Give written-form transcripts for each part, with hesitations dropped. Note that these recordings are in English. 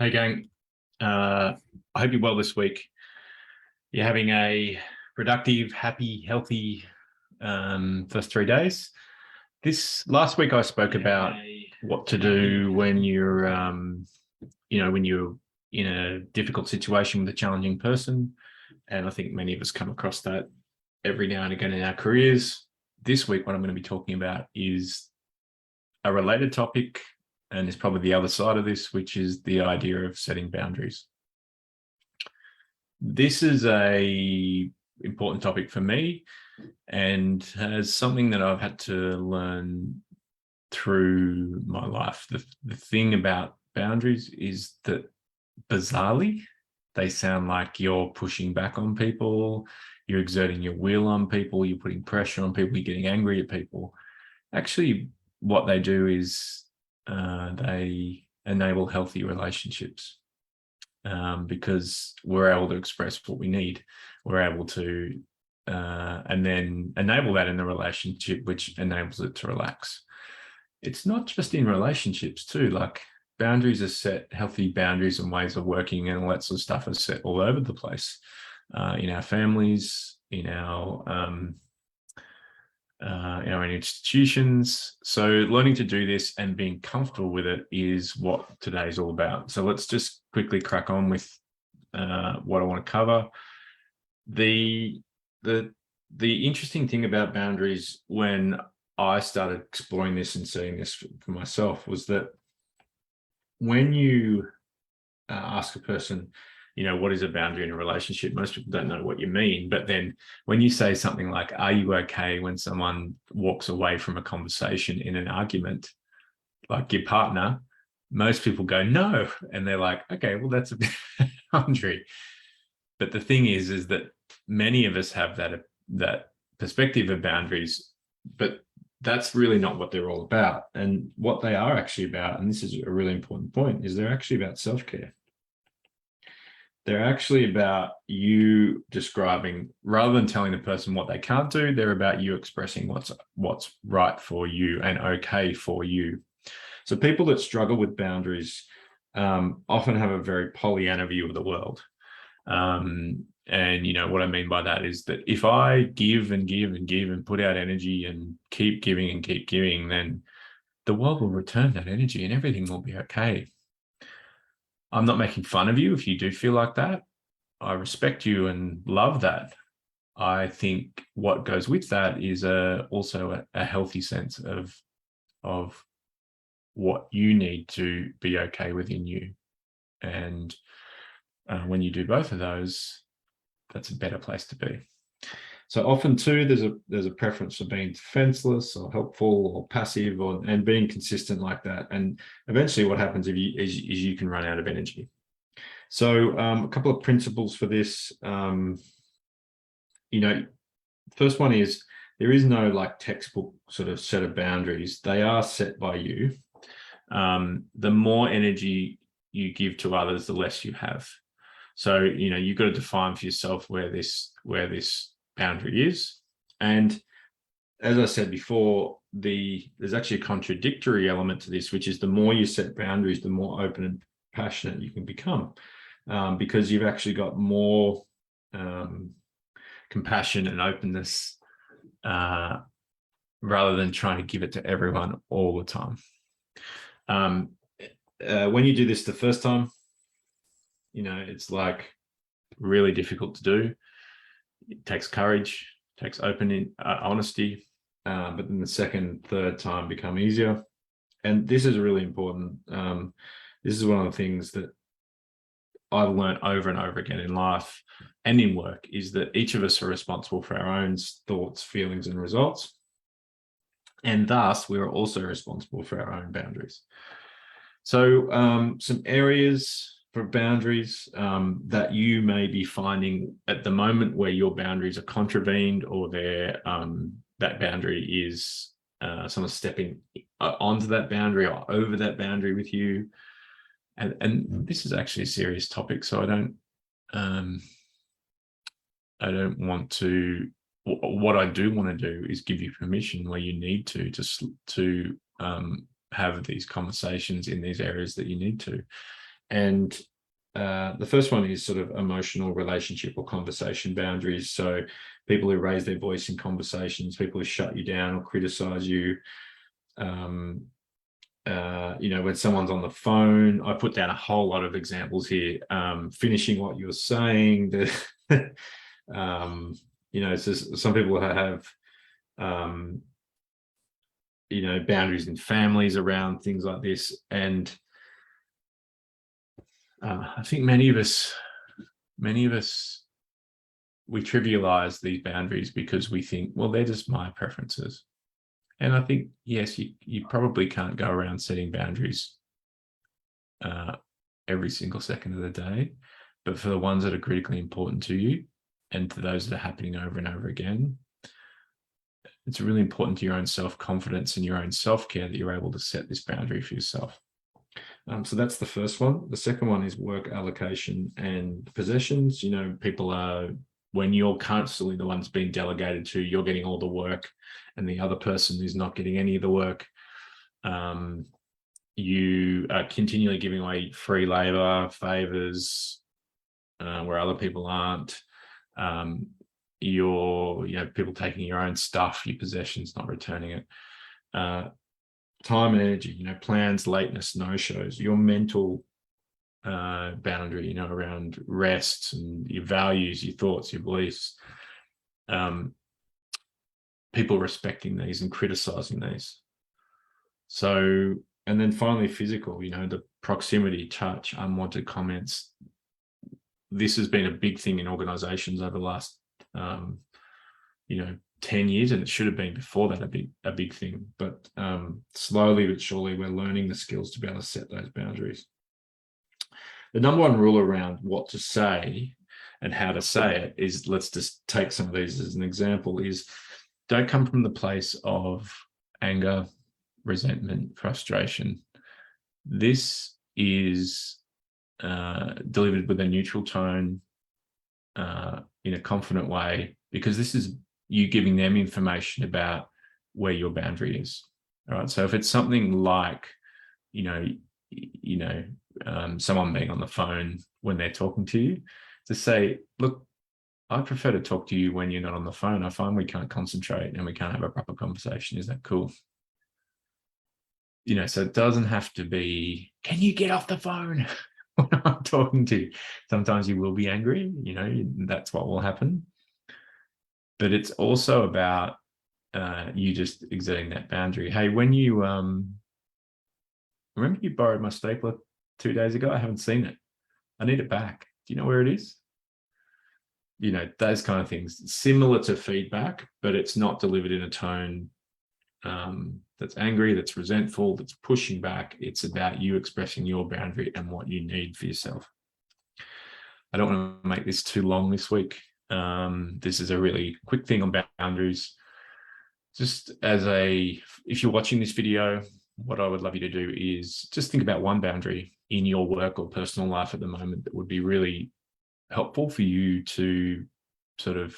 Hey gang, I hope you're well this week. You're having a productive, happy, healthy first 3 days. This last week I spoke about what to do when you're, when you're in a difficult situation with a challenging person, and I think many of us come across that every now and again in our careers. This week, what I'm going to be talking about is a related topic, and it's probably the other side of this, which is the idea of setting boundaries. This is a important topic for me, and as something that I've had to learn through my life. The thing about boundaries is that, bizarrely, they sound like you're pushing back on people, you're exerting your will on people, you're putting pressure on people, you're getting angry at people. Actually, what they do is they enable healthy relationships, because we're able to express what we need. We're able to and then enable that in the relationship, which enables it to relax. It's not just in relationships too. Like, boundaries are set, healthy boundaries and ways of working and all that sort of stuff are set all over the place, in our families, in our institutions. So learning to do this and being comfortable with it is what today's all about. So let's just quickly crack on with what I want to cover. The interesting thing about boundaries, when I started exploring this and seeing this for myself, was that when you ask a person, what is a boundary in a relationship? Most people don't know what you mean. But then when you say something like, are you okay when someone walks away from a conversation in an argument, like your partner, most people go, no. And they're like, okay, well, that's a boundary. But the thing is that many of us have that perspective of boundaries, but that's really not what they're all about. And what they are actually about, and this is a really important point, is they're actually about self-care. They're actually about you describing, rather than telling the person what they can't do, they're about you expressing what's right for you and okay for you. So people that struggle with boundaries often have a very Pollyanna view of the world. And what I mean by that is that if I give and give and give and put out energy and keep giving and keep giving, then the world will return that energy and everything will be okay. I'm not making fun of you if you do feel like that. I respect you and love that. I think what goes with that is also a healthy sense of what you need to be okay within you. And when you do both of those, that's a better place to be. So often too, there's a preference for being defenseless or helpful or passive, and being consistent like that. And eventually what happens is you can run out of energy. So a couple of principles for this. First one is, there is no like textbook sort of set of boundaries. They are set by you. The more energy you give to others, the less you have. So, you've got to define for yourself where this boundary is. And as I said before, there's actually a contradictory element to this, which is the more you set boundaries, the more open and passionate you can become, because you've actually got more compassion and openness, rather than trying to give it to everyone all the time. When you do this the first time, it's like really difficult to do. It takes courage, takes open honesty, but then the second, third time become easier. And this is really important. This is one of the things that I've learned over and over again in life and in work, is that each of us are responsible for our own thoughts, feelings, and results. And thus, we are also responsible for our own boundaries. So some areas for boundaries that you may be finding at the moment where your boundaries are contravened, or that boundary is someone stepping onto that boundary or over that boundary with you. And this is actually a serious topic, so I don't want to. What I do want to do is give you permission where you need to have these conversations in these areas that you need to. And the first one is sort of emotional relationship or conversation boundaries. So people who raise their voice in conversations, people who shut you down or criticize you. When someone's on the phone, I put down a whole lot of examples here. Finishing what you're saying. So some people have boundaries in families around things like this. And I think many of us, we trivialize these boundaries because we think, well, they're just my preferences. And I think, yes, you probably can't go around setting boundaries every single second of the day. But for the ones that are critically important to you and to those that are happening over and over again, it's really important to your own self-confidence and your own self-care that you're able to set this boundary for yourself. So that's the first one. The second one is work allocation and possessions. People are, when you're constantly the ones being delegated to, you're getting all the work and the other person is not getting any of the work. You are continually giving away free labor, favors, where other people aren't. People taking your own stuff, your possessions, not returning it. Time and energy, plans, lateness, no-shows, your mental boundary, around rest and your values, your thoughts, your beliefs. People respecting these and criticizing these. So, and then finally physical, the proximity, touch, unwanted comments. This has been a big thing in organizations over the last 10 years, and it should have been before that a big thing. But slowly but surely, we're learning the skills to be able to set those boundaries. The number one rule around what to say and how to say it is, let's just take some of these as an example, is don't come from the place of anger, resentment, frustration. This is delivered with a neutral tone, in a confident way, because this is you giving them information about where your boundary is. All right. So if it's something like, someone being on the phone when they're talking to you, to say, look, I prefer to talk to you when you're not on the phone. I find we can't concentrate and we can't have a proper conversation. Is that cool? So it doesn't have to be, can you get off the phone when I'm talking to you? Sometimes you will be angry, that's what will happen. But it's also about you just exerting that boundary. Hey, when you remember you borrowed my stapler 2 days ago? I haven't seen it. I need it back. Do you know where it is? Those kind of things, similar to feedback, but it's not delivered in a tone that's angry, that's resentful, that's pushing back. It's about you expressing your boundary and what you need for yourself. I don't want to make this too long this week. This is a really quick thing on boundaries. Just if you're watching this video, what I would love you to do is just think about one boundary in your work or personal life at the moment that would be really helpful for you to sort of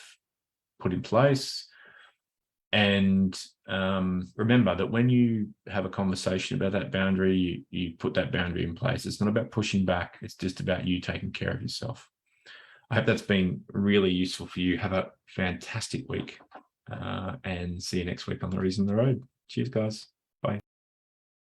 put in place. And remember that when you have a conversation about that boundary, you put that boundary in place. It's not about pushing back. It's just about you taking care of yourself. I hope that's been really useful for you. Have a fantastic week and see you next week on The Reason on the Road. Cheers, guys.